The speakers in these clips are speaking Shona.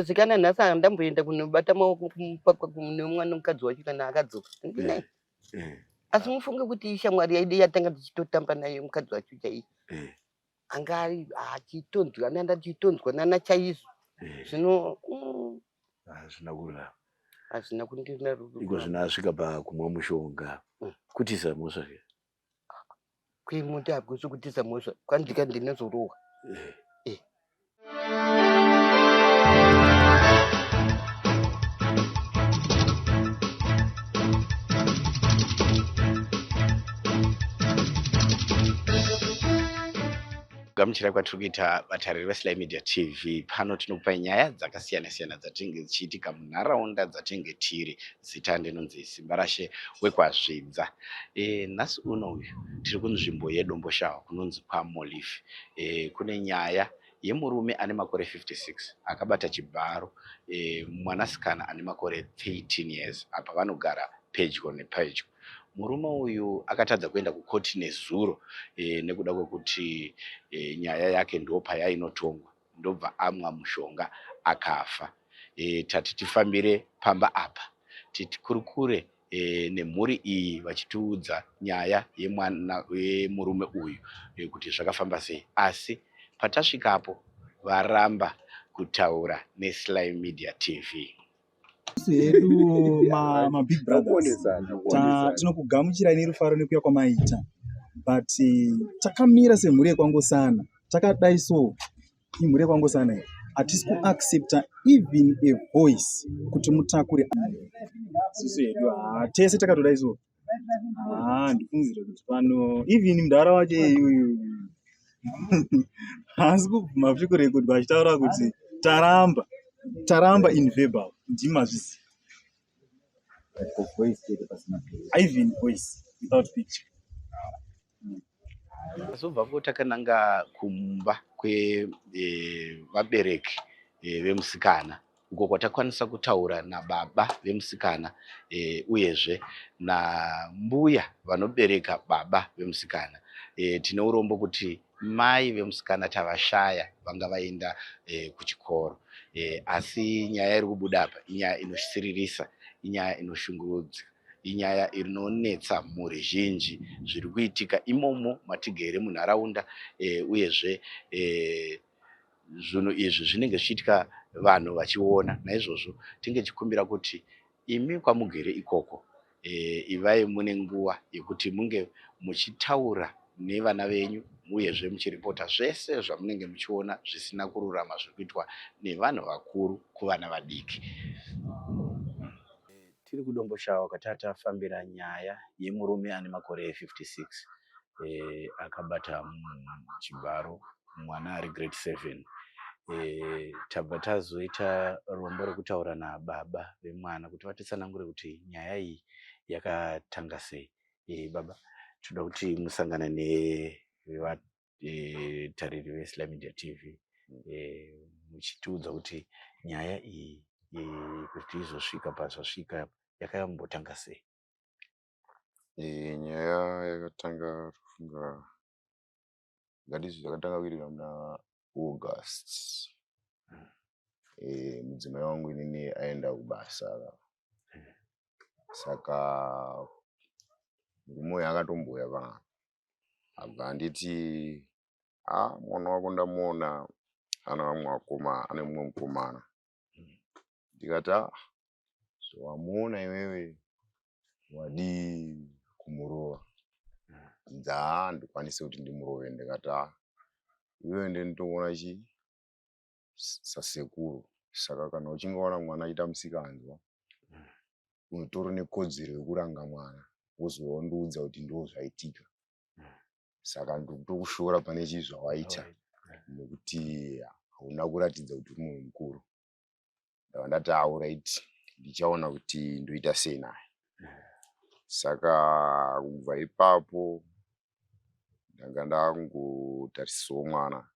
Zikana nhasi ndamboenda kunobata maoko kumupapa nomwana mukadzi wacho kana akadzoka. Ndinai. Asi mufunge kuti ishamwari yaidi yatanga tichitotamba nayo mukadzi wacho chaiye. Angari achitonzwa nanda chitonzwa nana chaizo. Zvino hazvina kurara. Hazvina kundina rudo. Iko zvinasvika pakumwa mushonga. Kutisa mhosva here. Kuimuti hakusi kutisa mhosva. Kwandika ndinozorohwa. Gamuchira kwatiri kuita vatariri veSly Media TV. Pano tinokupa nyaya dzakasiyana-siyana dzatinenge dzichiitika munharaunda dzatinenge tiri. Zita ndinonzi Simbarashe wekwazvidza. Nhasi uno uyu tiri kunzvimbo yeDomboshava kunonzi kwaMolive. Kune nyaya yemurume ane makore 56 akabata Chibharo mwanasikana ane makore 13 years apa vanogara pedyo nepedyo. Murume uyu akatadza kuenda kukoti nezuro nekuda kwekuti nyaya yake ndopa yainotongwa, ndobva amwa mushonga akafa. Tati tifambire pamba apa tikurukure nemhuri iyi vachitiudza nyaya yemurume uyu kuti zvakafamba sei. Asi patasvikapo varamba kutaura neSly Media TV. Hedu big brothers tinokugamuchira nerufaro nekuya kwamaita, but takamira semhuri yekwangosana, takadai so imhuri yekwangosana hatisi kuaccepta even a voice kuti mutakure sisi hedu tese takatodai so. Ndifungidzira kuti pano even mudhara wacho iyoyo haasi kubvuma vhiko rekodhi vachitaura kuti taramba in verbal ndimazvisi even voice without picture. Azobvapo takananga kumba kwevabereki vemusikana uko kwatakwanisa kutaura nababa vemusikana uyezve nambuya vanobereka baba vemusikana. Tine urombo kuti mai vemusikana tavashaya vanga vaenda kuchikoro, asi nyaya iri kubuda apa inyaya inosiririsa, inyaya inoshungurudza, inyaya inonetsa mhuri zhinji zviri kuitika imomo matigere munharaunda. Uyezve zvinhu izvi zvinenge zvichiitika vanhu vachiona. Naizvozvo tinge tichikumbira kuti imi kwamugere ikoko ivai mune nguva yekuti munge muchitaura nevana venyu uyezve muchiripota zvese zvamunenge muchiona zvisina kururama zviri kuitwa nevanhu vakuru kuvana vadiki. Tiri kuDomboshava kwatatafambira nyaya yemurume ane makore 56 akabata Chibharo mwana ari grade 7. Tabva tazoita rombo rekutaura nababa vemwana kuti vatitsanangure kuti nyaya iyi yakatanga sei. Baba, toda kuti musangana nevatariri veSly Media TV muchitiudza kuti nyaya iyi kuti izosvika pazvasvika yakambotanga sei. Nyaya yakatanga kufunga ngatizvi yakatanga kuitika muna August. Mudzimai wangu inini aenda kubasa, saka murume uyu akatomboya pana abva anditi mwana wako ndamuona ane mumwe mukomana. Ndikati zvawamuona iwewe wadi kumurova. Ndikwanise kuti ndimurove. Ndikati iwewe ndinotoona sasekuru, saka kana uchinge waona mwana achiita musikanzwa unotora nekodzero yekuranga mwana wozondiudza kuti ndozvaitika. Saka ndikutokushora pane chii zvawaita nekuti hauna kuratidza kuti uri munhu mukuru. Ndava ndati alright, ndichaona kuti ndoita sei naye. Saka kubva ipapo ndanga ndangotarisisawo mwana.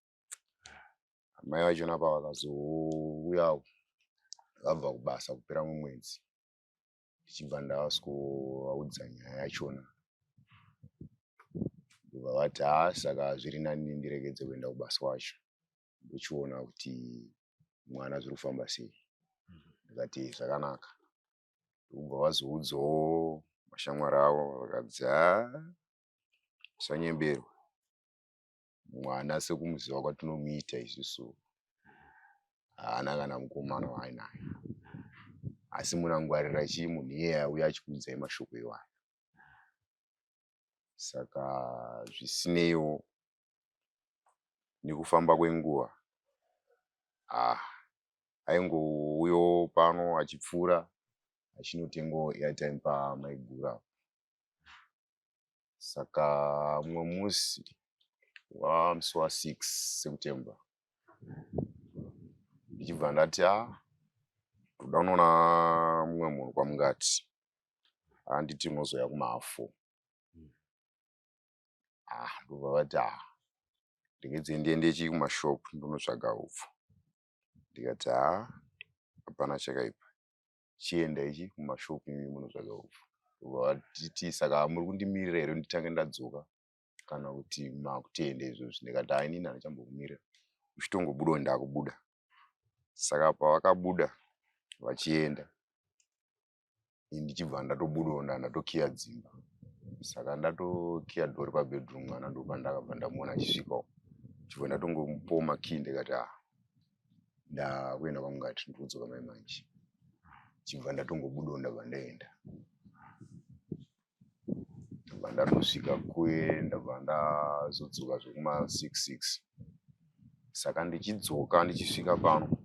Mai vachona apa vakazouyawo vabva kubasa kupera mumwedzi, ndichibva ndasikovaudza nyaya yachona. Ndobva vati saka zviri nani ndirekedze kuenda kubasa wacho, ndochiona kuti mwana zviri kufamba sei. Ndikati zvakanaka. Ndobva vazoudzawo mashamwari avo vakati usanyemberwa. Mwana sekumuziva kwatinomuita isusu haana kana mukomana waainaye. Asi munangwarira chii munhu iyeye auya achikuudzai mashoko iwayo. Saka zvisineiwo nekufamba kwenguva aingouyawo pano achipfuura achinotengawo airtime pamaigura. Saka mumwe musi wamusi wa6 September ndichibva ndati ndoda kunoona mumwe munhu kwamungati. Anditi munozoya kuma4. Ndobva vati ndingedze ndiende chii kumashopu ndonotsvaga upfu. Ndikati hapana chakaipa. Chienda ichi kumashopu imi munotsvaga upfu. Ndobva vatiti saka muri kundimirira here nditange ndadzoka kana kuti makutenda izvozvi. Ndikati inini handichambokumirira. Uchitongobudawo ndakubuda. Saka pavakabuda vachienda ndichibva ndatobudawo ndatokiya dzimba. Saka ndatokiya dhori pabedroom mwana ndopandakabva ndamuona achisvikawo. Chibva ndatongomupawo makii ndikati ndakuenda kwamungati ndiri kudzoka mai manje. Chibva ndatongobudawo ndabva ndaenda. Ndabva ndatosvika kuye ndabva ndazodzoka zvekuma6. Saka ndichidzoka ndichisvika pano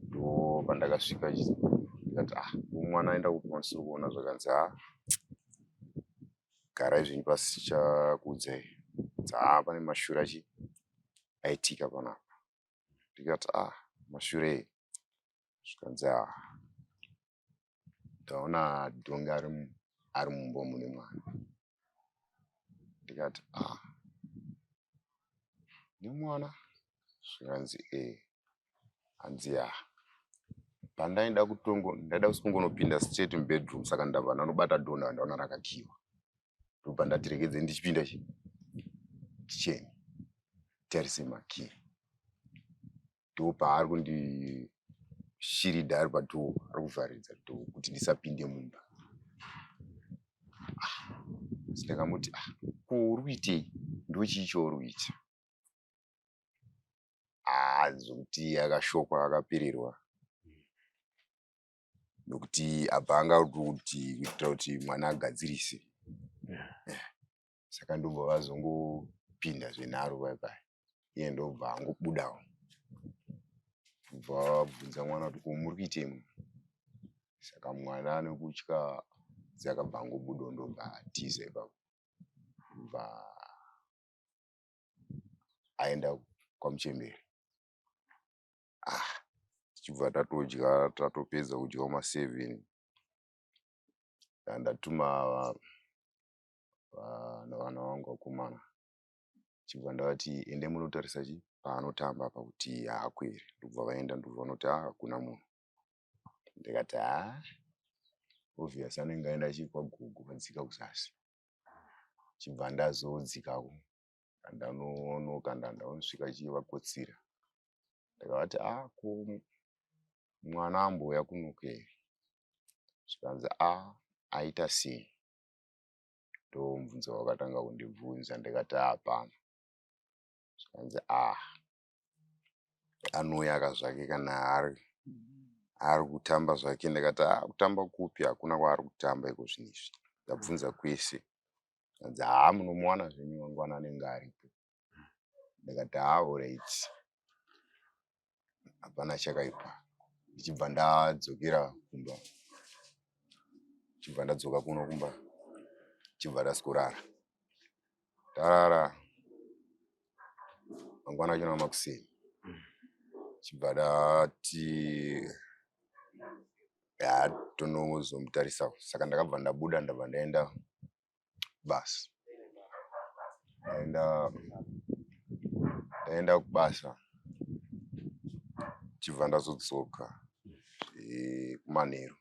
ndopandakasvika ndikati mwana aenda kupi kwandisiri kuona zvakanzi garai zvenyu pasi tichakuudzai. Pane mashure aitika panapa. Ndikati mashure zvikanzi ndaona dhongi ari mumba mune mwana. Ndikati nemwana zvikanzi hanzi pandaida kutongonopinda straight mubedroom. Saka ndabva ndanobata dhonda ndaona rakakiwa. Ndobva ndati regedze ndichipinda kicheni tarise makii. Ndopaari kundishiridha ari padhoo ari kuvharidza dhoo kuti ndisapinde mumba. Ndikamoti ko uri kuitei? Ndochii chouri kuita? Zokuti akashokwa akapererwa nokuti abva angati kuitira kuti mwana agadzirise. Saka ndobva vazongopinda zvenharo paipai. Iye ndobva angobudawo. Ndobva vabvunza mwana kuti ko muri kuitei muno? Saka mwana nekutya dzakabva angobudawo ndobva atiza ipapo. Ndobva aenda kwamuchemberi. Tichibva tatodya tatopedza kudya kuma7 ndatuma vana vangu vakomana. Chibva ndavati ende munotarisa paanotamba apa kuti haakweri. Ndobva vaenda ndobva vanoti hakuna munhu. Ndikati obvious anenge aenda kwagoggo vadzika kuzasi. Chibva ndazodzikako ndanonoka ndandosvika chivakotsira. Ndakavati ko mwana ambouya kunoke. Zvikanzi aita sei? Ndomubvunza wakatanga kundibvunza. Ndikati hapana. Zvikanzi anouya zvake kana ari kutamba zvake. Ndikati kutamba kupi? Hakuna kwaari kutamba iko zvinizvi. Ndabvunza kwese. Zvikanzi munomuwana zvenyu mangwana anenge aripo. Ndikati alright. Hapana chakaipa. Ndichibva ndadzokera kumba. Chibva ndadzoka kuno kumba. Chibva ndasikurara. Ndarara mangwana achona makuseni. Chibva ndati tonozomutarisawo. Saka ndakabva ndabuda ndabva ndaenda kubasa. Ndaenda kubasa. Chibva ndazodzoka kumanheru.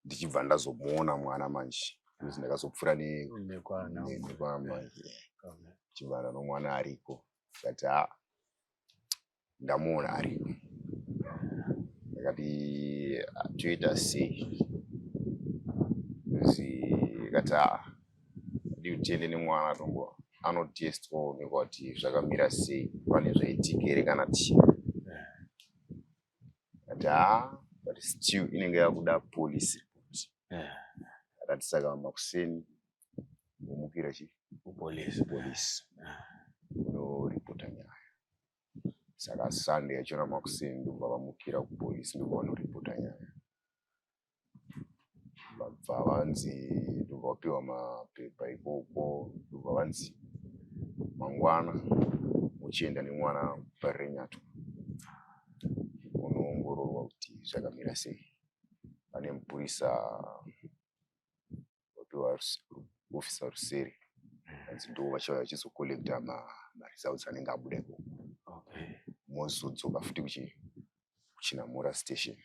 Ndichibva ndazomuona mwana manje. Ndikuti ndakazopfuura nekwaamai. Chibva ndanomwana ariko. Ndikati ndamuona aripo. Ndakati toita sei? Ndikati tiende nemwana tombo anotestwa kuonekwa kuti zvakamira sei, pane zvaitika here kana ti. Ndikati but still inenge yakuda police report. Akati saka makuseni omukira police unoripota nyaya. Saka Sunday yachona makuseni ndobva vamukira kupolisi ndobva vanoripota nyaya. Vabva vanzi ndobva vapiwa mapepa ikoko, ndobva vanzi mangwana muchienda nemwana kupaRenyato unoongororwa kuti zvakamira sei. Pane mupurisa wapiwa ofisa rusere vanzi ndo vachauya vachizokolekta maresults anenge abuda ikoko. Mozodzoka futi kuChinamura station.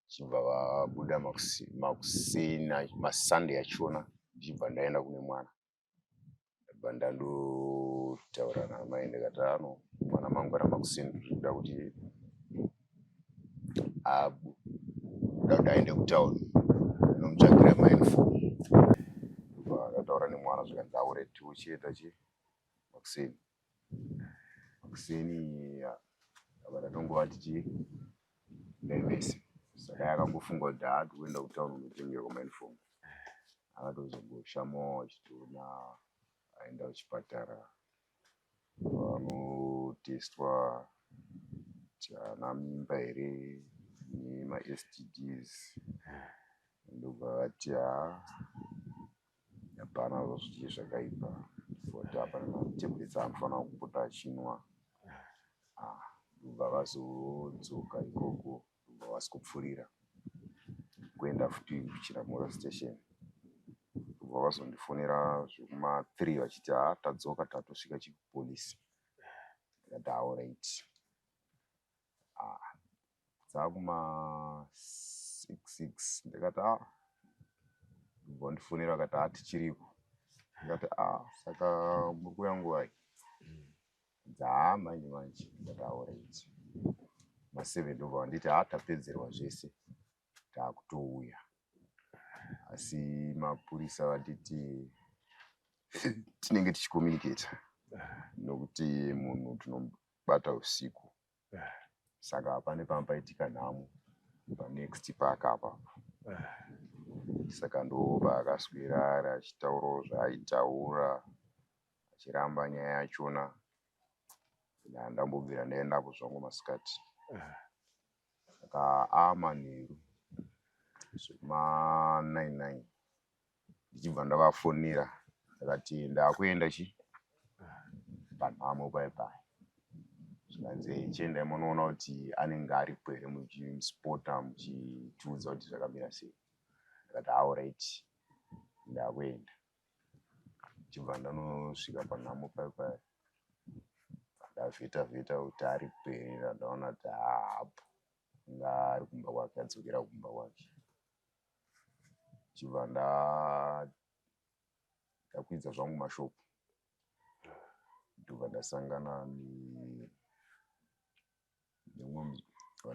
Chibva vabuda makuseni maSunday achona ndichibva ndaenda kune mwana. Ndabva ndandotaura namai ndikati mwana mangwana makuseni ndikuda kuti aende kutauni ndinomutsvagira mauniform. Ndobva ndataura nemwana zvikanzi already uchienda makuseni. Makuseni avatongova tichi ndemese. Saka yakangofunga kuti kuenda kutauni unotengerwa mauniform. Akatozongoshamawo achitoona aenda kuchipatara vanotestwa kuti haana mimba here nemaSTDs. Ndobva vati hapana zvichi zvakaipa kuti hapana matabletsi anofanira kupota achinwa. Ndobva vazodzoka ikoko ndobva vasikupfurira kuenda futi kuChinamura station. Ndobva vazondifonera zvekuma3 vachiti tadzoka tatosvika chipolisi. Ndikati alright. Dzakuma6 ndikati ndobva vandifonera vakati tichiripo. Ndikati saka muri kuuya nguvai? Manje. Ndikati alright. Ma7 ndobva vanditi tapedzerwa zvese takutouya. Asi mapurisa vatiti tinenge tichicommunicata nokuti munhu tinobata usiku. Saka pane pamapaitika nhamo panext park apa. Saka ndobva akaswera ari achitaurawo zvaaitaura achiramba nyaya yachona. Ndambobvira ndaendapo zvangu masikati. Saka manheru zvekuma9 ndichibva ndavafonera ndakati ndakuenda panhamo paipai. Zvikanzi chiendai munoona kuti anenge aripo here muchimusipota muchitiudza kuti zvakamira sei. Ndikati alright ndakuenda. Ndichibva ndanosvika panhamo paipai. Ndavheta kuti aripo here. Ndaona kuti hapo nga ari kumba kwake adzokera kumba kwake. Ndichibva ndakwidza zvangu mashopu. Ndobva ndasangana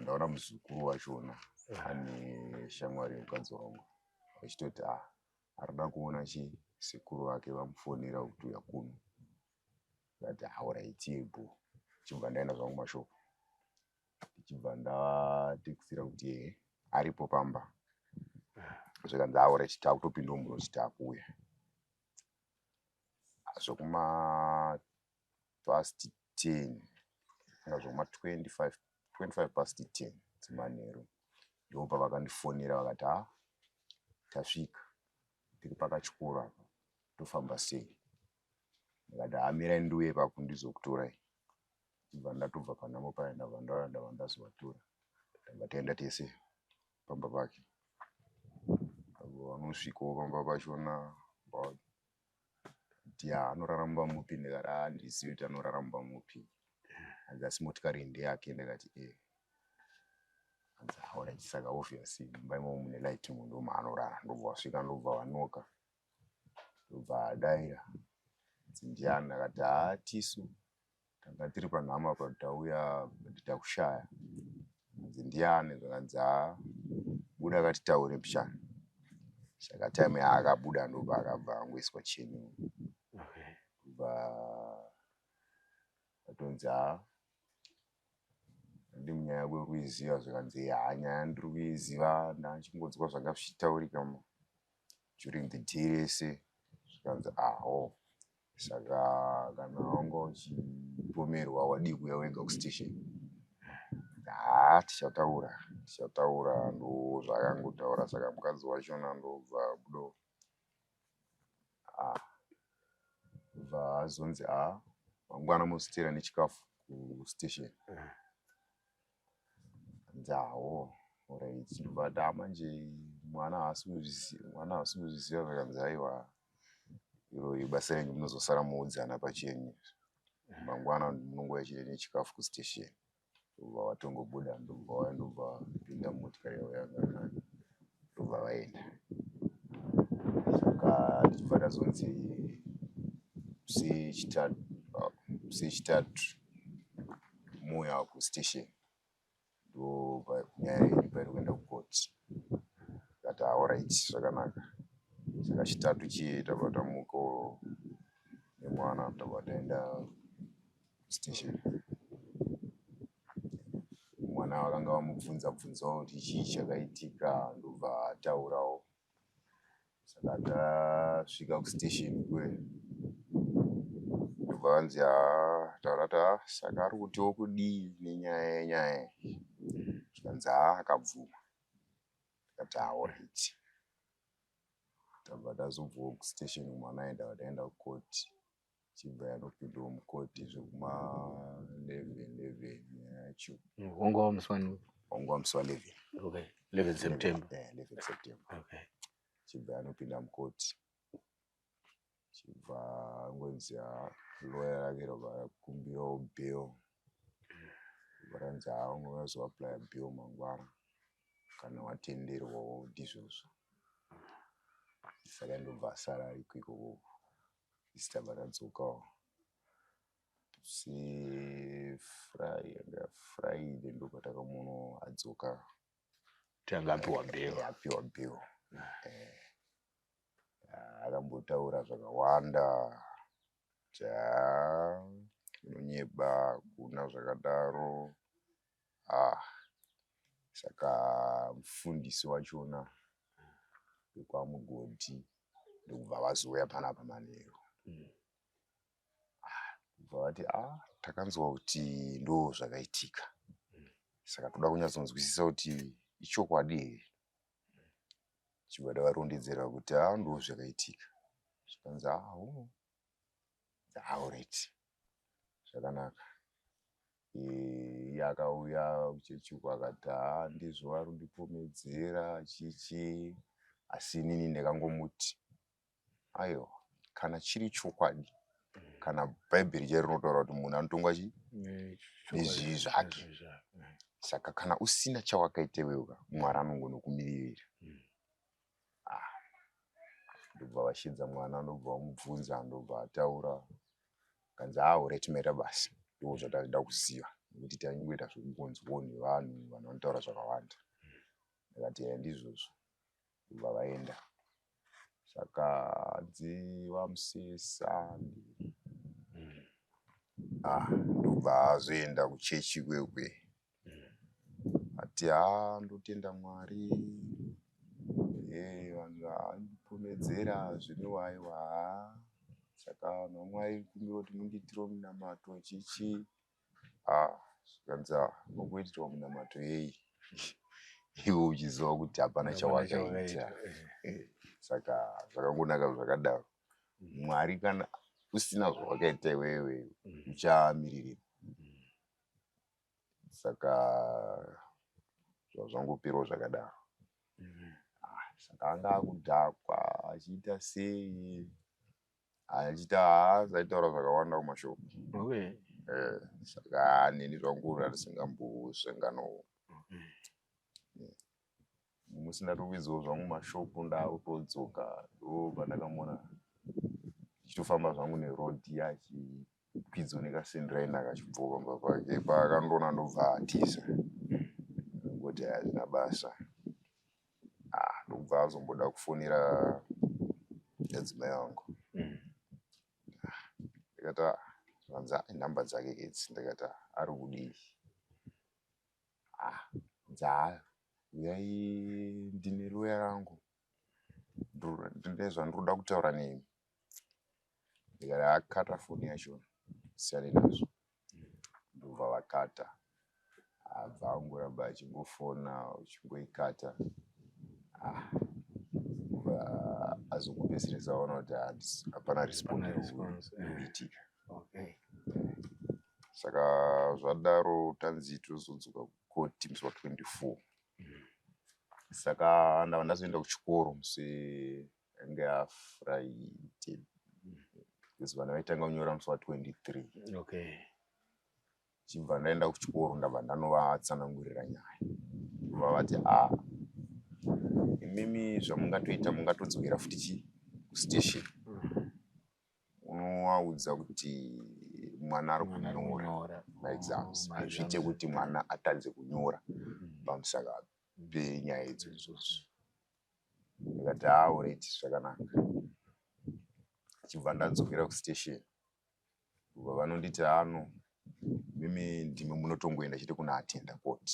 ndaona muzukuru wachona ane shamwari yemukadzi wangu vachitoti arida kuona sekuru vake vamufonera kuti uya kuno. Ndikati alright yebo. Ndichibva ndaenda zvangu mashopu. Ndichibva ndavatekisira kuti aripo pamba. Zvikanzi alright takutopindawo munoti takuuya. Zvokuma past 10 zvokuma 25 past 10 dzemanheru ndopa vakandifonera vakati tasvika tiri pakachikoro apa tofamba sei. Ndikati mirai ndiuye ipapo ndizokutorai. Ndibva ndatobva panhamo paya ndabva ndazovatora. Ndabva taenda tese pamba pake. Vanosvikawo pamba pachona kuti anoraramba mupi. Ndikati handizivi kuti anoraramba mupi. Asi motikari ndeyake. Ndikati hanzi alright. Saka obviously mumba imomo mune light ndo maanorara. Ndobva vasvika ndobva vanoka. Ndobva adaira. Ndiani? Ndakati tisu tanga tiri panhama patauya takushaya ndiani zvakanzi buda akatitaure pishana saka time yaakabuda ndobva akabva angoiswa cheni kubva atonzi ndi munyaya kwekuiziva zvakanzi nyaya ndiri kuiziva ndachingodzwa zvanga zvichitaurika during the day rese zvikanzi saka kana wanga uchipomerwa wadi kuuya wega kustation tichataura ndo zvakangotaura saka mukadzi wachona ndobva budo bva azonzi mangwana muzotera nechikafu kustation alright but manje mwana haasi kuzviziva zvakanzi aiwa iro basa renyu munozosara muudzana pachenyu mangwana munongouya achida nechikafu kustation ndobva watongobuda ndobva pinda motikari yavo yanga ndobva vaenda saka tichibva tazonzi musi wechitatu muuya kustation ndobva nyaya yenyu pairi kuenda kukoti tikati alright zvakanaka saka chitatu chiye tabva tamukawo nemwana tabva taenda kustation mwana vakanga vamubvunzawo kuti chii chakaitika ndobva ataurawo saka tasvika kustation kwe ndobva vanzi taura saka ari kutiwo kudii nenyaya yenyaya zvikanzi akabvuma tikati alright tabva tazobvawo kustation mwana aenda taenda kukoti chibva yanopindawo mukoti zvekuma 11 yacho wanga musi wa 11 okay 11 September 11 September okay chibva yanopinda mukoti chibva ngonzi lawyer rake rakumbirawo bail varanzi ungazoapply bail mangwana kana watenderwawo ndizvozvo saka ndobva asara ariko ikoko isitabva tadzokawo Friday ndobva takamuono adzoka tanga apiwa bail akambotaura zvakawanda unonyeba kuna zvakadaro saka mufundisi wachona wekwamugodhi ndokubva vazouya panapa manheru kubva vati takanzwa kuti ndo zvakaitika saka toda kunyatsonzwisisa kuti ichokwadi here chibva davarondedzera kuti ndo zvakaitika zvikanzi alright zvakanaka yakauya uchechuku akati ndizvo vari kundipomedzera chichi asi inini ndakangomuti aiwa kana chiri chokwadi kana bhaibheri chai rinotaura kuti munhu anotongwa nezvivi zvake saka kana usina chawakaita wewe mwari anongonokumirira ndobva vashidza mwana ndobva vamubvunza ndobva ataura kanzi uretimaita basi ndo zvatatoda kuziva nekuti taingoita zvekungonzwawo nevanhu vanotaura zvakawanda ndakati ndizvozvo ndobva vaenda saka vamusesa ndobva azoenda kuchechi kwekwe ati ndotenda mwari vanhu andipomedzera zvinowaiwa saka vanhu vamwari kumbira kuti mundiitiro munamato chichi zvikanzi nokuitirwa munamato yei iwe uchiziva kuti hapana chawakaita saka zvakangonaka zvakadaro mwari kana usina zvawakaita iwewe uchamiririra saka zvazvangoperawo zvakadaro saka anga akudhakwa achiita sei achita zaitaura zvakawanda kumashoko saka neni zvangura risingambosvenganowo musina tokwidzawo zvangu mashoko ndautodzoka ndo pandakamuona ndichitofamba zvangu nerodhi kwidzo nekasendiraina kachibvoka mba pake paakandona ndobva atiza ngoti hazvina basa ndobva azomboda kufonera adzimai vangu ndikati vanza nhamba dzake idzi ndikati ari kudii dzaayo uyai ndine roya rangu ndine zvandiroda kutaura nemi ndikati akata foni yachona siyane nazvo ndobva vakata abva angoramba achingofona uchingoikata azokupedzisira aona kuti hapana response kuitika saka zvadaro tanzi tozodzoka kukoti musi wa24 saka ndava ndazoenda kuchikoro musi yange yafriday because vana vaitanga kunyora musi wa23 chibva ndaenda kuchikoro ndabva ndanovatsanangurira nyaya vavati imimi zvamungatoita mungatodzokera futi kustation unovaudza kuti mwana ari kunyora maexams hazviite kuti mwana atadze kunyora pamusaka penyaya idzodzo ndikati alright zvakanaka chibva ndadzokera kustation ubva vanonditi mimi ndimi munotongoenda chete kuna atenda court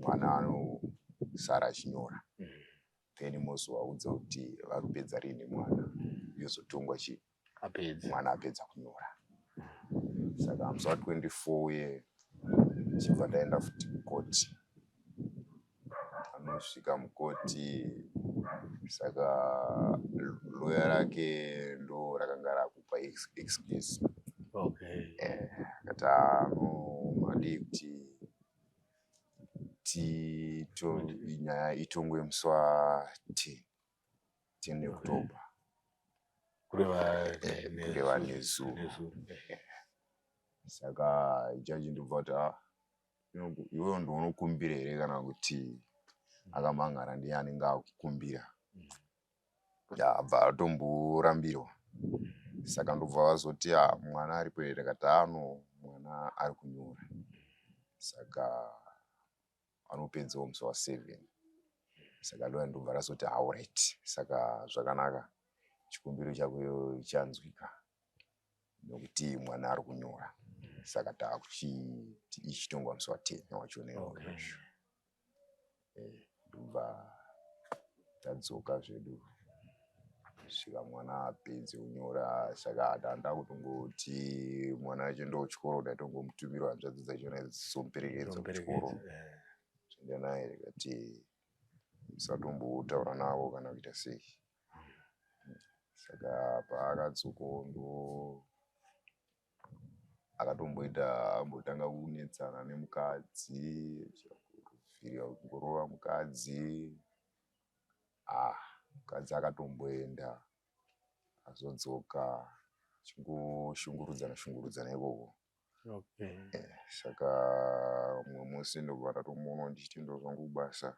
mwana anosara achinyora then mozovaudza kuti vari kupedza rini mwana yozotongwa mwana apedza kunyora saka musi wa24 uye chibva ndaenda futi mukoti anosvika mukoti saka loya rake ndo rakanga rakupa excuse akati madii kuti nyaya itongwe musi wa10 October kureva nezuva saka ichachi ndobva kuti iwewo ndounokumbira here kana kuti akamangara ndiye anenge akukumbira abva atomborambirwa saka ndobva vazoti mwana aripo here ndikati mwana ari kunyora saka anopedzawo musi wa7 saka loya ndobva razoti alright saka zvakanaka chikumbiro chako chanzwika nokuti mwana ari kunyora saka taakuchiti ichitongwa musi wa10 wachonero ndobva tadzoka zvedu svika mwana apedze kunyora saka tanda kutongoti mwana acho ndochikoro ndatongomutumira hanzvadzi dzachona dzisomuperekedza kuchikoro zvenda naye rikati musatombotaura navo kana kuita sei saka paakatsoko ndo akatomboita ambotanga kunetsana nemukadzi vhirira kungorova mukadzi mukadzi akatomboenda azodzoka chingoshingurudzana ikoko saka mumwe musi ndobva ndatomuona ndichitenda zvangu basa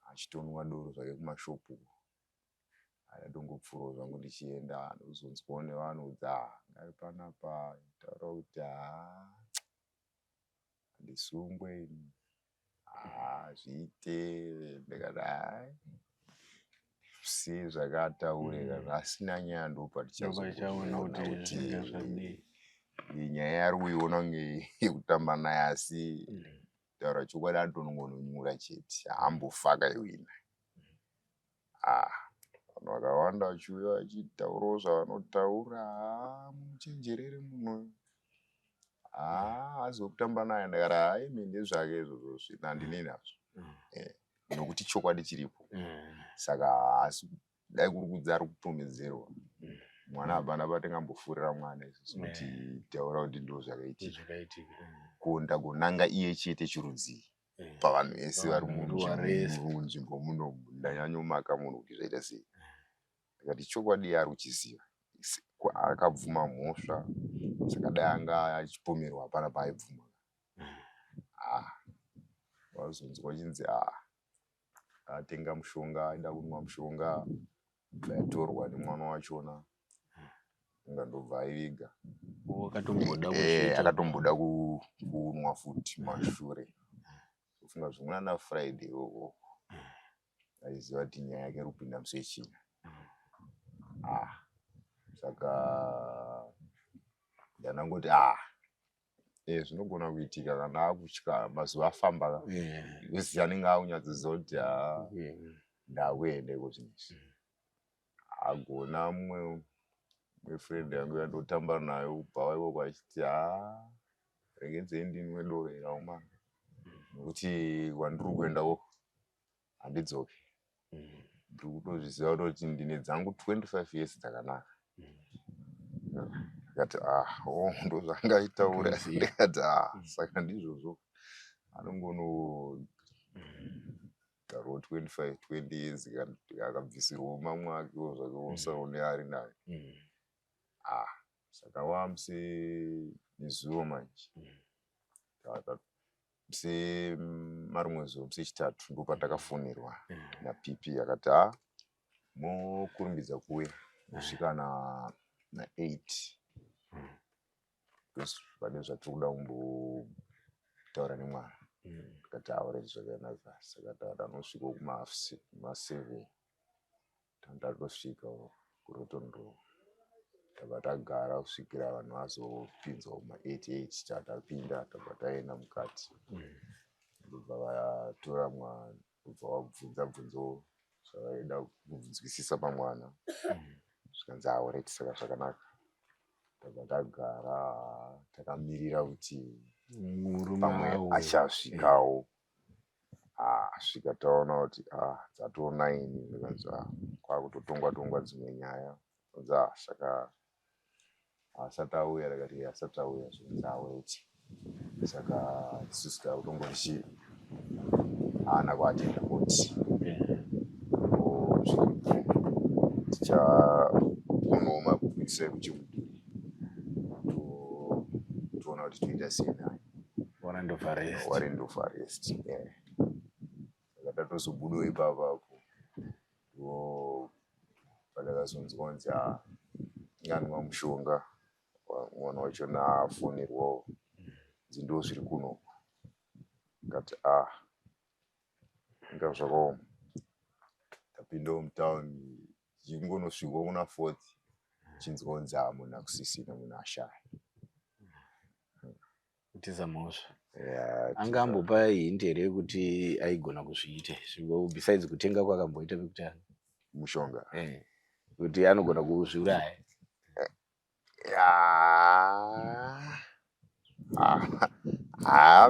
achitonwa doro zvake kumashopu aitongopfuura zvangu ndichienda ndozonzwawo nevanhu kuti ngari panapa taura kuti handisungwe zviite ndikati si zvakataure kana asina nyaya ndopa tichazoona kuti nyaya yari kuiona yekutamba naye asi taura chokwadi anotonongononyura chete hambofaka iwina vanhu vakawanda vachiuya vachitaurawo zvavanotaura muchenjerere muno azokutamba naye ndakati mende zvake izvozvo zvina handinei nazvo nokuti chokwadi chiripo saka asi dai kuri kudzi ari kutomedzerwa mwana hapana patingambofurira mwana isusu kuti taura kuti ndo zvakaitika ndagonanga iye chete chirudzi pavanhu vese vari munzvimbo muno ndanyanyomaka munhu kuti zvaita sei ndikati chokwadi ari kuchiziva akabvuma mhosva saka dai anga achipomerwa hapana paaibvuma wazonzwa chinzi atenga mushonga aida kunwa mushonga yatorwa nemwana wachona ngandobva aiviga wakatomboda akatomboda kunwa futi Mushure. Kufunga zvimwe na Friday aiziva kuti nyaya yake rupinda musechina. Saka ndanangoti zvinogona kuitika kana akutya mazuva afamba uzi anenge akunyatsoziva kuti ndakuendeko zvinizvi. Agona mumwe friend yangu yandotamba nayo kubva waiko achiti regedzei ndinwe dove rauma nokuti kwandiri kuendako handidzoki. Ndiri kutozviziva kuti ndine dzangu 25 years dzakanaka. Akati ndozvaangaitaura. Ndikati saka ndizvozvo anongono garawo 20 years akabvisirwa mamwe akewo zvakaosaone ari nayo. Saka wamuse nezuvo manje marumwe zuva musechitatu ndopatakafonirwa naPP akati mokurumbidza kuuya kusvika na8 pane zvatiri kuda kumbotaura nemwana. Ndikati already zvakanaka. Saka tanosvika kuma7 tandatosvika kurotondo tabva tagara kusvikira vanhu vazopinzwa kuma88 tatapinda tabva taenda mukati. Ndobva vatora mwana ndobva vabvunza bvunzo zvavaida kunzwisisa pamwana. Zvikanzi already saka zvakanaka. Tabva tagara takamirira kuti pamwe achasvikawo. Svika taona kuti dzatoo9 ndikanzi kwakutotongwa dzimwe nyaya. Saka asati auya rakati asati auya zvinzi already. Saka isusu takutongoti haana kuatenda kuti tichaonawo mapurisa ekuchimudhuri toona kuti toita sei naye. warrant of arrest. Saka tatozobudawo ipapapo padakazonzwa kunzi nganwa mushonga mwana wacho afonirwawo ndo zviri kuno. Ngati inga zvakaoma. Tapindawo mutawuni chingonosvikawo kuna 4th chinzwa kunzi munhu akusisina munhu ashaya. Kutizamozvo. Angambopa hint here kuti aigona kuzviita besides kutenga kwakamboita pekutanga mushonga kuti anogona kuzviuraya.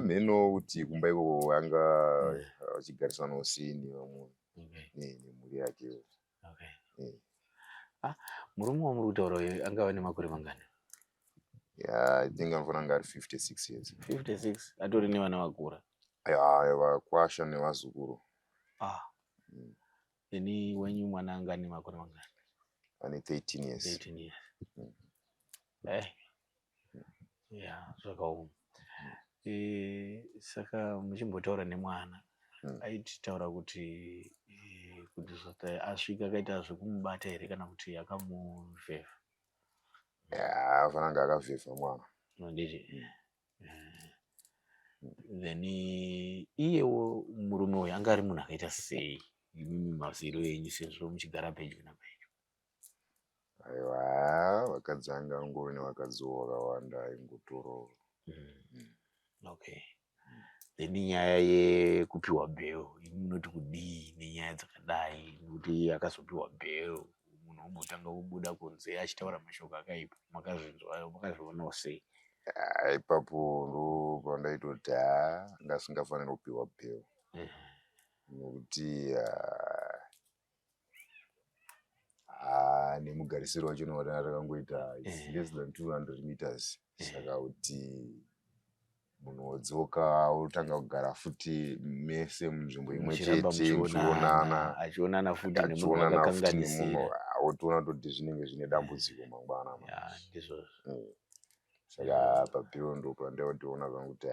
Mheno kuti kumba iko anga achigarisanawo sei nevamwe nemhuri yake. Murume wamuri kutaura uyu angava nemakore mangani? I think anofanira kunge ari 56 years. 56? Atori nevana vakura? Vakwasha nevazukuru. Ini wenyu mwana anga ane makore mangani? Ane 13 years. 13 years. Zvakaoma. Saka muchimbotaura nemwana aititaura kuti asvika akaita zvekumubata here kana kuti akamuvhevha? Afanira kunge akavhevha mwana. Nditi then iyewo murume uyu anga ari munhu akaita sei imimi maziro enyu sezvo muchigara pedyo napedyo? Aiwa, vakadzi anga angove nevakadziwo vakawanda aingotorowo. Then nyaya yekupiwa bail munoti kudii nenyaya dzakadai nokuti akazopiwa bail munhu ombotanga kubuda kunze achitaura mashoko akaipa makazvionawo sei? Ipapo ndo pandaitoti ngasingafaniri kupiwa bail nokuti nemugarisiro wacho noona rakangoita less than 200 meters. Saka kuti munhu wodzoka otanga kugara futi mese munzvimbo imwe chete muchionana achionana futi nemunhu nemunhu wakakanganisira otoona kuti zvinenge zvine dambudziko mangwana. Ndizvozvo. Saka pabail ndo pandaitoona kuti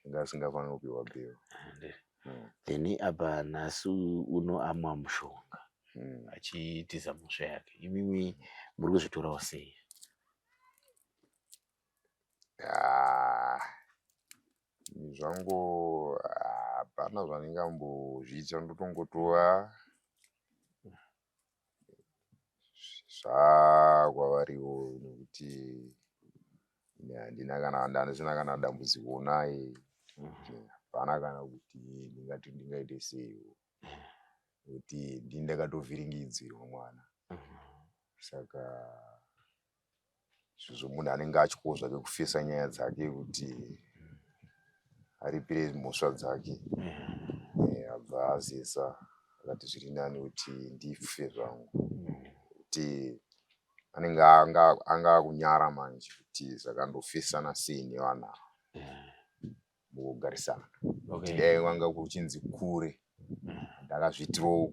ngasingafaniri kupiwa bail. Then apa nhasi uno amwa mushonga achitiza mhosva yake. Imimi muri kuzvitorawo sei? Zvangu hapana zvandingambozviita, ndotongotova zvakavariwo nekuti handisina kana dambudziko naye. Hapana kana kuti ndingati ndingaite seiwo, kuti ndindakatovhiringidzirwa mwana. Saka izvozvo munhu anenge atywawo zvake kufesa nyaya dzake kuti aripire mhosva dzake, abva azesa akati zviri nani kuti ndife zvangu, kuti anenge anga kunyara manje kuti zvakandofesana sei nevanhu ava mukugarisana. Kuti dai wanga kuchinzi kure ndakazvitirawo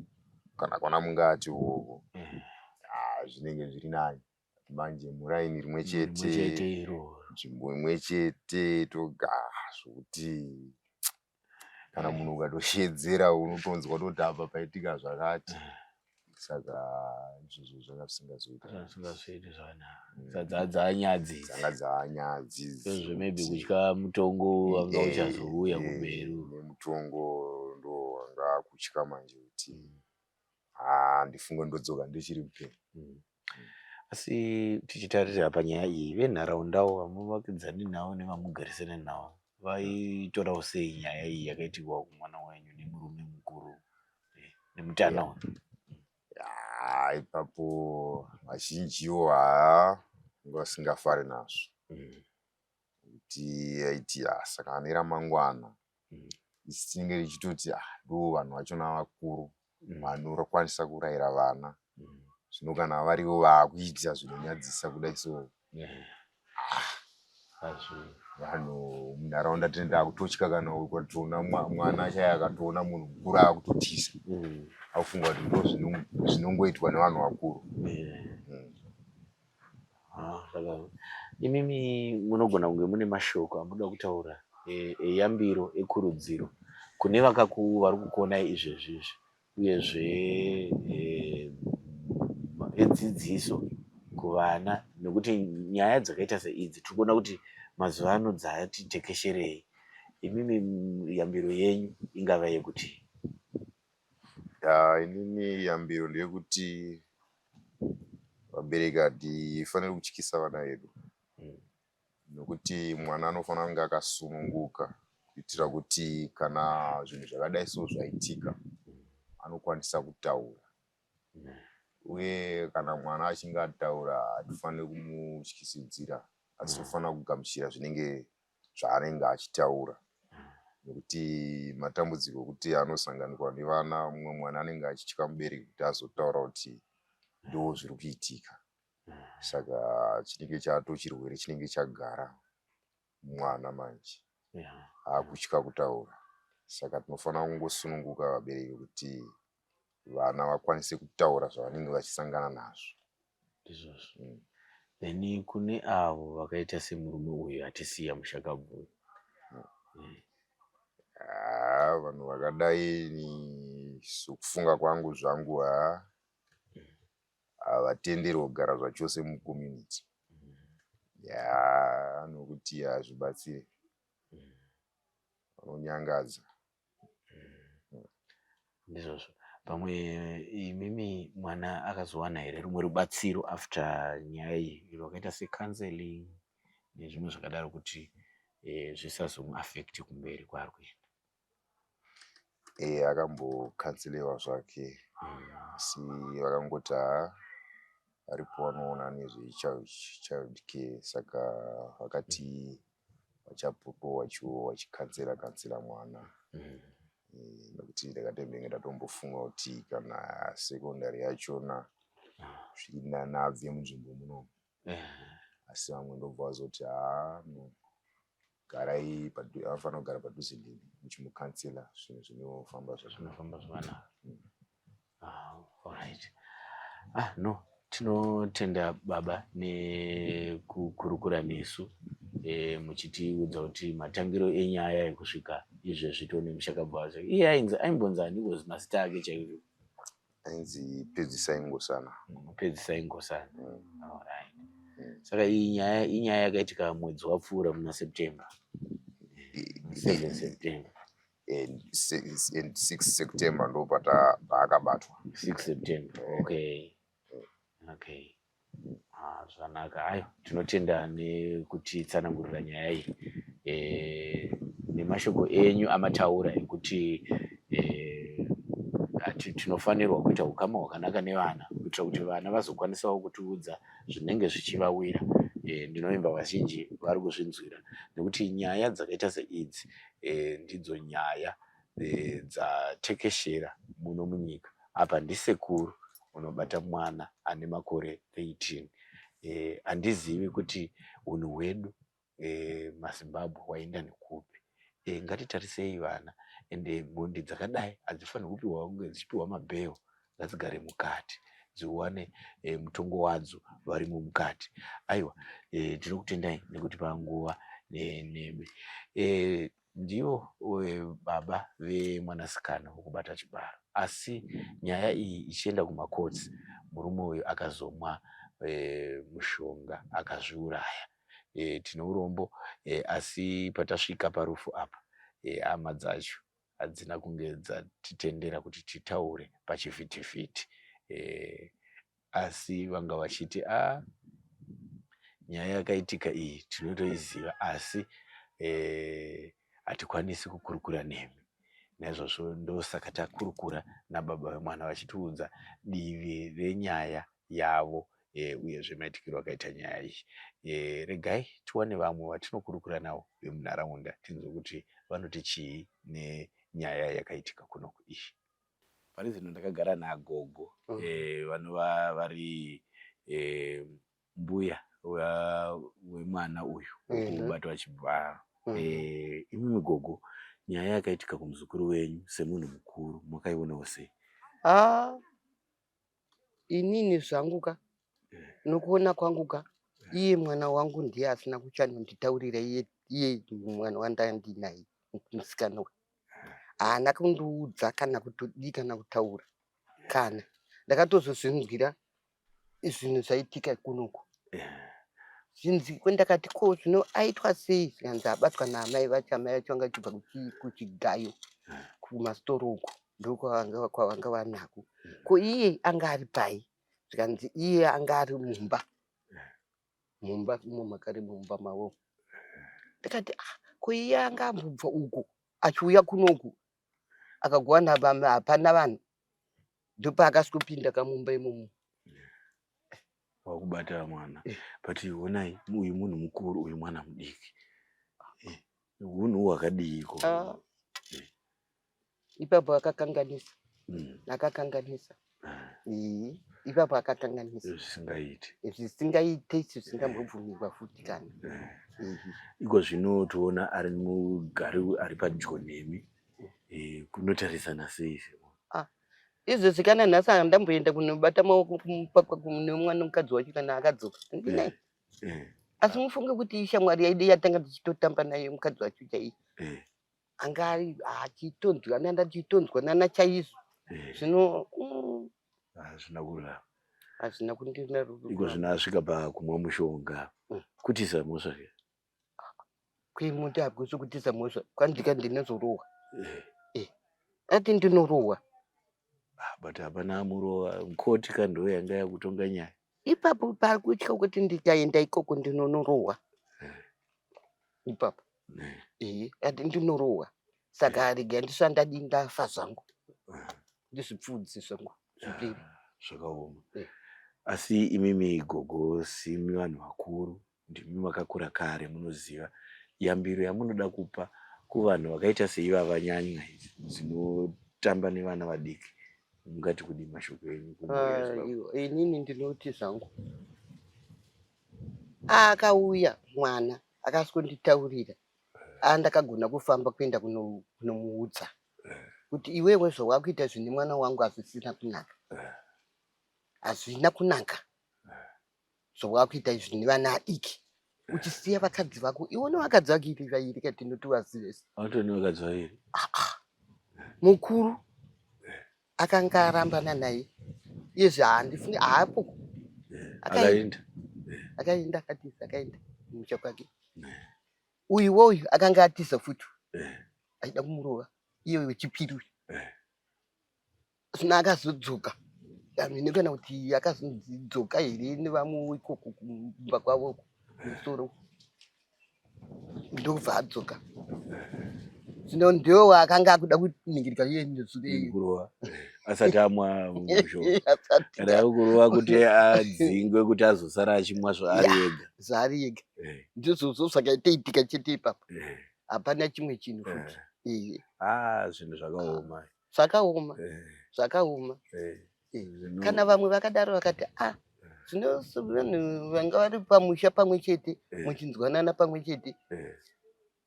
kana kwana mungati uoko, zvinenge zviri nani. Manje muraini rimwe chete, nzvimbo imwe chete, togara zvokuti kana munhu ukatoshedzera unotonzwa kuti apa paitika zvakati. Saka izvozvo zvanga zvisingazoiti zvakanaka. Dzanyadzi. Dzanga dzanyadzi. Izvo maybe kutya mutongo wanga uchazouya kumberi. Nemutongo ndo wanga kutya manje kuti ndifunge ndodzoka ndichiri mupenyu. Asi tichitarira panyaya iyi, venharaundawo vamuvakidzani navo nevamugarisana navo vaitorawo sei nyaya iyi yakaitikwa kumwana wenyu nemurume mukuru nemutana? Ipapo vazhinjiwo vasingafari nazvo, kuti aiti saka ane ramangwana isi tinenge tichitoti ndo vanhu vachona vakuru vanokwanisa kurayira vana. Zvino kana variwo vakuita zvinonyadzisa kudai so, vanhu munharaunda tinoenda kutotya kana ukatoona mwana chaiye akatoona munhu mukuru akutotisa, akufunga kuti ndo zvinongoitwa nevanhu vakuru. Imimi munogona kunge mune mashoko amunoda kutaura eyambiro, ekurudziro kune vari kukona izvezvizvi, uyezve edzidziso kuvana, nekuti nyaya dzakaita seidzi tikuona kuti mazuva ano dzati tekesherei. Imimi yambiro yenyu ingava yekuti? Inini yambiro ndeyekuti vabereki hatifaniri kutyisa vana vedu, nokuti mwana anofanira kunge akasununguka kuitira kuti kana zvinhu zvakadai so zvaitika anokwanisa kutaura. Uye kana mwana achinge ataura hatifaniri kumutyisidzira, asi tofanira kugamuchira zvaanenge achitaura, nokuti matambudziko okuti anosanganikwa nevana, mumwe mwana anenge achitya mubereki kuti azotaura kuti ndo zviri kuitika. Saka chinenge chirwere chinenge chagara mwana manje, akutya kutaura. Saka tinofanira kungosununguka vabereki kuti vana vakwanise kutaura zvavanenge vachisangana nazvo. Then kune avo vakaita semurume uyu atisiya mushakabvu, vanhu vakadai sokufunga kwangu zvangu havatenderwi kugara zvachose mucommunity, nokuti hazvibatsire, vanonyangadza. Ndizvozvo. Pamwe imimi mwana akazowana here rumwe rubatsiro after nyaya iyi, rwakaita secounseling nezvimwe zvakadaro, kuti zvisazomuaffect kumberi kwaari kuenda? Akambokanselewa zvake, asi vakangoti aripo vanoona nezvechild care, saka vakati vachapopo vachikansera mwana. Nokuti ndakatembenga ndatombofunga kuti kana sekondari yachona zviri nani abve munzvimbo muno, asi vamwe ndobva vazoti garai anofanira kugara padhuze neni muchimukansela zvinhu zvinofamba zvakanaka. Alright. No, tinotenda baba nekukurukura nesu, muchitiudza kuti matangiro enyaya yekusvika izvezvi tone mushakabva wacho. Iye aimbonzi andiko mazita ake chaiwo. ainzi pedzisai ngosana. Alright. Saka inyaya yakaitika mwedzi wapfuura muna September. 7 September. And 6 September ndo paakabatwa. 6 September. Okay. Zvanaka. Ayo, tinotenda nekuti tsanangurira nyaya iyi. Nemashoko enyu amataura ekuti tinofanirwa kuita ukama hwakanaka nevana kuitira kuti vana vazokwanisawo kutiudza zvinenge zvichivawira. Ndinovimba vazhinji vari kuzvinzwira nekuti nyaya dzakaita seidzi ndidzo nyaya dzatekeshera muno munyika. Apa ndisekuru unobata mwana ane makore 13. Handizivi kuti unhu hwedu maZimbabwe hwaenda nekupi. Ngatitarisei vana ende mhondi dzakadai hadzifanirwi kupiwa kunge dzichipiwa mabheo, ngadzigare mukati dziwane mutongo wadzo varimo mukati. Aiwa, tinokutendai nekuti panguva nemi. Ndivo baba vemwanasikana Wekubata Chibharo, asi nyaya iyi ichienda kumakotsi, murume uyu akazomwa mushonga akazviuraya. Tine urombo, asi patasvika parufu apa hama dzacho hadzina kunge dzatitendera kuti titaure pachivhitivhiti, asi vanga vachiti nyaya yakaitika iyi tinotoiziva, asi hatikwanisi kukurukura nemi. Naizvozvo ndosaka takurukura nababa vemwana vachitiudza divi renyaya yavo uyezve maitikiro akaita nyaya iyi. Regai tiwane vamwe vatinokurukura navo vemunharaunda tinzwe kuti vanoti chii nenyaya yakaitika kunoku iyi. Pari zvino ndakagara nagogo vanova vari mbuya wemwana uyu Wekubatwa Chibharo. Imimi gogo, nyaya yakaitika kumuzukuru wenyu semunhu mukuru makaionawo sei? Inini zvanguka nokuona kwanguka, iye mwana wangu ndiye asina kuchanonditaurira, iye mwana wandandinaye musikana uyu haana kundiudza kana kutodii kana kutaura. Kana ndakatozozvinzwira zvinhu zvaitika kunoku, zvinzi kwendakati ko zvino aitwa sei, zvikanzi abatwa naamai vacho, amai vacho vanga vachibva kuchigayo kumasitoro uko ndokwavanga vanako. Ko iye anga ari pai, zvikanzi iye anga ari mumba makare mumba mavo. Ndikati ko iye anga ambobva uko achiuya kunoku akagovana hapana vanhu, ndopaakasvopinda kamumba imomo. Wakubata mwana, but onai uyu munhu mukuru, uyu mwana mudiki, hunhu hwakadiiko? Ipapo akakanganisa, akakanganisa, ipapo akakanganisa zvisingaite zvisingambobvumirwa futi kana. Iko zvino toona ari mugari ari padyo nemi, kunotarisana sei? Izvezvi kana nhasi handamboenda kunobata maoko nemwana mukadzi wacho kana akadzoka ndinai. Asi mufunge kuti ishamwari yaidi yatanga tichitotamba nayo mukadzi wacho chaiye, anga ari achitonzwa nandachitonzwa nana chaizvo. Zvino hazvina kurara, hazvina kundina ruru. iko zvino asvika pakumwa mushonga kutisa mhosva here? Kwemuti hakusi kutisa mhosva, kwandika ndinozorohwa. Ati ndinorohwa. But hapana amurova, mukoti kando yanga yakutonga nyaya. Ipapo pakutya kuti ndikaenda ikoko ndinonorohwa. Ipapo ati ndinorohwa, saka arega ndisva ndadi ndafa zvangu, ndizvipfudzi zvangu zvipiri. Zvakaoma. Asi imimi gogo, simi vanhu vakuru, ndimi makakura kare, munoziva yambiro yamunoda kupa kuvanhu vakaita seivava nyanya dzinotamba nevana vadiki. Mungati kudi mashoko enyu? Inini ndinoti zvangu, akauya mwana akaswonditaurira, ndakagona kufamba kuenda kunomuudza kuti iwewe zvawakuita zvine mwana wangu hazvisina kunaka, hazvina kunaka zvawakuita izvi nevana adiki, uchisiya vakadzi vako. Iwona vakadzi vako iri vairi katinotiwa Silvester. Autoni vakadzi vairi? Mukuru akanga arambana naye Yes, handifunge hapo. Akaenda. Akaenda akatiza akaenda musha kwake. Uyu akanga atiza futi. Aida kumurova. Iye wechipiri. Sina akazodzoka. Amene kana kuti akazodzoka here nevamu ikoko kumba kwavo musoro. Ndobva adzoka. Zvino ndiwo akanga akuda kuningirika iye nezure. Kurova. Asati amwa mushonga. Kana kurova kuti adzingwe kuti azosara achimwa zvaari ega. Zvaari ega. Ndizvo zvakaitika chete ipapo. Hapana chimwe chinhu futi. Zvinhu zvakaoma. Zvakaoma. Kana vamwe vakadaro vakati zvino vanhu vanga vari pamusha pamwe chete muchinzwanana pamwe chete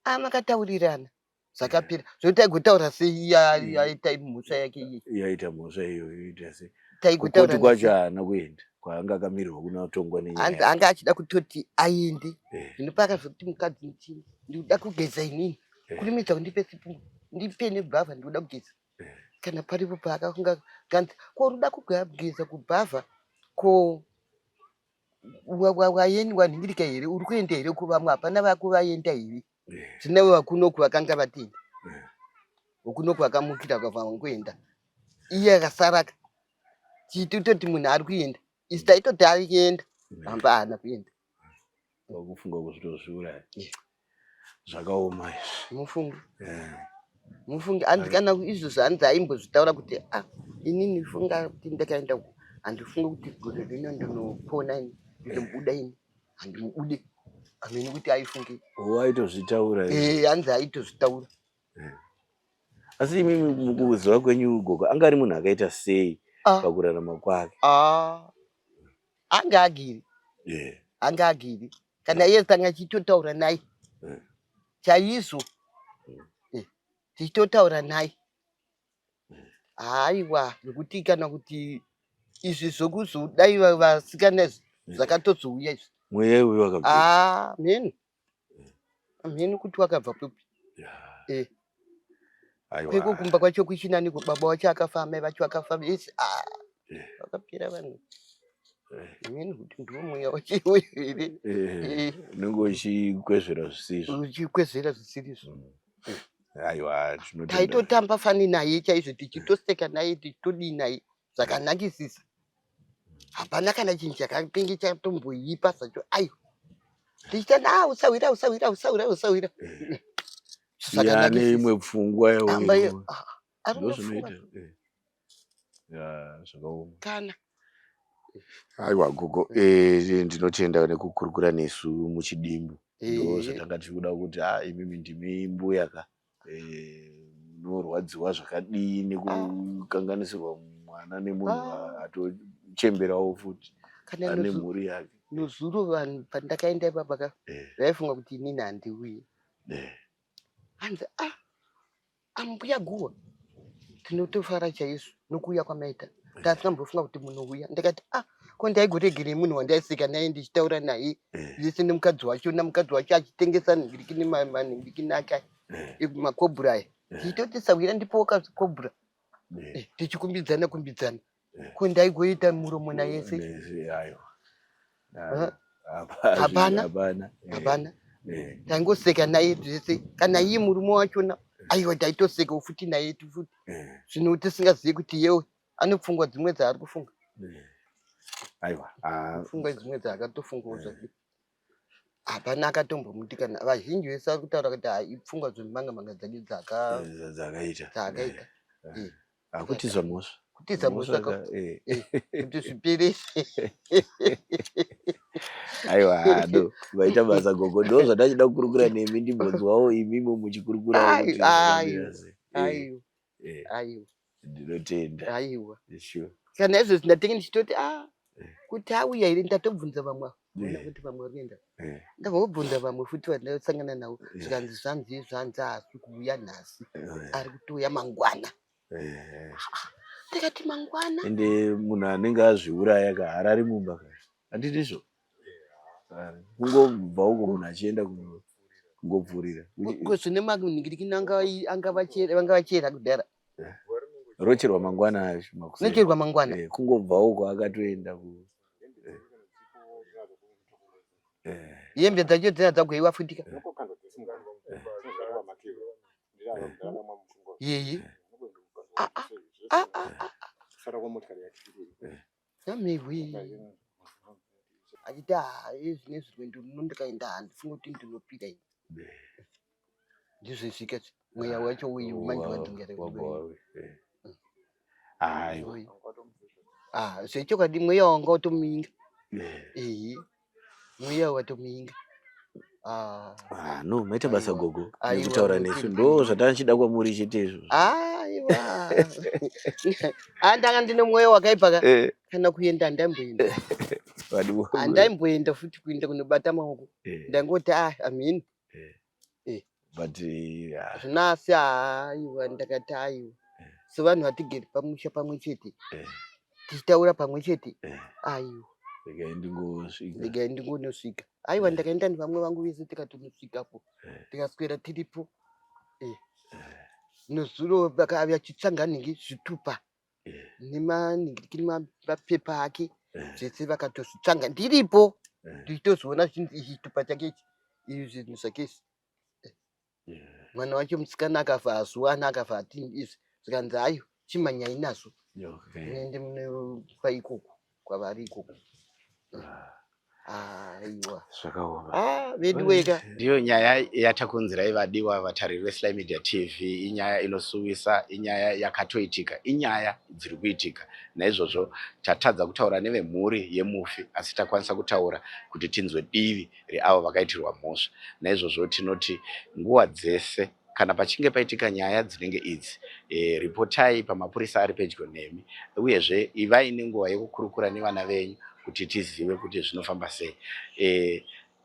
makataurirana zvakapera zvoti taigotaura sei yaita mhosva yake iyi yaita mhosva iyo yoita sei taigotaura kwacho haana kuenda kwaanga akamirirwa kunotongwa nenyaya anga achida kutoti aende zvino pakazoti mukadzi muchini ndikuda kugeza inini kurimidza kundipe sipu ndipe nebhavha ndikuda kugeza kana paripo paakafunga kanzi ko ruda kugeza kubhavha ko waningirika here uri kuenda here kuvamwe hapana vakuvaenda here zvinawe vakunoku vakanga vatenda ukunoku vakamukira vakavanga kuenda iye akasaraka chitototi munhu ari kuenda isi taitoti ari kuenda hamba haana kuenda wakufunga kuzvitozviuraya zvakaoma izvi mufungi hanzi kana izvozvo hanzi aimbozvitaura kuti inini funga kuti ndakaenda uku handifunga kuti gore rino ndinopona ini ndobuda ini handimubude amene kuti aifunge aitozvitaura hanzi aitozvitaura asi imimi mukuziva kwenyu ugogo anga ari munhu akaita sei pakurarama kwake anga agiri kana iye tanga chitotaura naye chaizvo tichitotaura naye haiwa zvokuti kana kuti izvi zvokuzodai vasikana zvakatozouya izvi mweya uyu wakabva mheni kuti wakabva popi kweko kumba kwacho kuchinaniko baba wacho akafa amai vacho akafa vese vakapera vanhu mheni kuti ndiwo mweya wacho here unenge uchikwezvera zvisirizvo aiwa taitotamba fani naye chaizvo tichitoseka naye tichitodii naye zvakanakisisa hapana kana chinhu chakapingi chatomboipa zvacho aiwa tichitana usawira ane imwe pfungwa zvakaoma kana aiwa gogo ndinotenda nekukurukura nesu muchidimbu ndo zvatanga tichikuda kuti imimi ndimi mbuyaka norwadziwa zvakadii nekukanganisirwa mwana nemunhu atochemberawo futi ane mhuri yake nozuro vanhu pandakaenda ipapa vaifunga kuti inini handiuye hanzi ambuya guwa tinotofara chaizvo nokuuya kwamaita ndasingambofunga kuti munouya ndakati ko ndaigoregerei munhu wandaiseka naye ndichitaura naye zvese nemukadzi wacho namukadzi wacho achitengesa nhingiriki manhingiriki nake makobhura aya tichitoti sawira ndipowo kazikobhura tichikumbidzana ko ndaigoita muromo nayese hapana taingoseka naye zvese kana iye murume wachona aiwa taitoseka futi naye futi zvino tisingazivi kuti yewe ane pfungwa dzimwe dzaari kufunga aiwa pfungwa dzimwe dzaakatofungawo zvake hapana akatombomuti kana vazhinji vese vari kutaura kuti ipfungwa dzemanga dzake dzakaita kutiza mhosva kuti zvipere aiwa vaita basa gogo ndo zvandachida kukurukura nemi ndimbonzwawo imimo muchikurukura ndinotenda aiwa kana izvo zvindatenge ndichitoti kuti auya here ndatobvunza vamwe kuti vamwe vari kuenda ndambobvunza vamwe futi vandasangana navo zvikanzi zvanzi haasi kuuya nhasi ari kutouya mangwana ndikati mangwana ende munhu anenge azviuraya kaharari mumba handitizvo kungobva uko munhu achienda kungopfurira zvine manhingiriki vanga vachera kudhara rocherwa mangwana makuseni. Nocherwa mangwana. Kungobva uko akatoenda ku Yembe dzacho dzakugeiwa futika. Yeye. Yamehwi. Achita izvinezvi rwendo runondikaenda handifunga kuti ndinopira ini. Ndizvisvika mweya wacho uyu manje wandingere. Aiwa. Zvechokwadi mweya wanga watominga. Mweya watominga. No, maita basa gogo. Nekutaura nesu ndo zvatachida kwamuri chete. Aiwa. Andanga ndine mweya wakaipa kana kuenda ndamboenda. Andamboenda futi kuenda kunobata maoko. Ndangoti amen. But zvinasi aiwa ndakati aiwa. So vanhu vatigere pamusha pamwe chete. Tichitaura pamwe chete. Aiwa. Ndega ndingonosvika. Aiwa ndakaenda nevamwe vangu vese tikatonosvikapo. Tikaswera tiripo. Nozuro vakavya chitsanganenge zvitupa. Nemapepa ake. Zvese vakatozvitsanga ndiripo. Tichitozoona chitupa chake izvi zvinhu zvakezi. Mwana wacho musikana akafa azuwana akafa atini izvi. Zvikanzi ayo chimanyai nazvo. Nende mune paikoko kwavari ikoko. Aiwa. Zvakaoma. Vedu wega. Ndiyo nyaya yatakunzirai vadiwa vatariri veSly Media TV. Inyaya inosuwisa, inyaya yakatoitika, inyaya dziri kuitika. Naizvozvo tatadza kutaura nevemhuri yemufi asi takwanisa kutaura kuti tinzwe divi reavo vakaitirwa mhosva. Naizvozvo tinoti nguva dzese kana pachinge paitika nyaya dzinenge idzi, ripotai pamapurisa ari pedyo nemi, uyezve ivai nenguva yekukurukura nevana venyu kuti tizive kuti zvinofamba sei.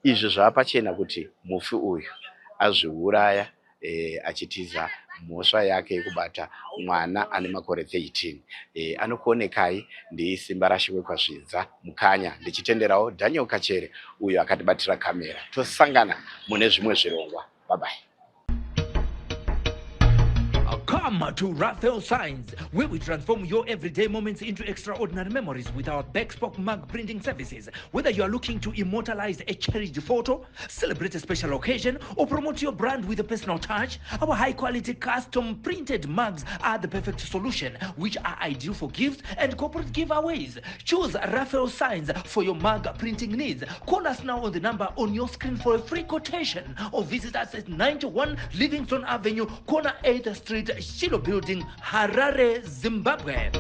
Izvi zvapachena kuti mufi uyu azviuraya achitiza mhosva yake yekubata mwana ane makore 13. Anokuonekai ndiSimbarashe Wekwazvidza Mukanya, ndichitenderawo Daniel Kachere uyo akatibatira kamera. Tosangana mune zvimwe zvirongwa. Bye bye. Come to Raphael Signs, where we transform your everyday moments into extraordinary memories with our bespoke mug printing services. Whether you are looking to immortalize a cherished photo, celebrate a special occasion, or promote your brand with a personal touch, our high-quality custom printed mugs are the perfect solution, which are ideal for gifts and corporate giveaways. Choose Raphael Signs for your mug printing needs. Call us now on the number on your screen for a free quotation, or visit us at 91 Livingstone Avenue, corner 8th Street, Shilo Building, Harare, Zimbabwe.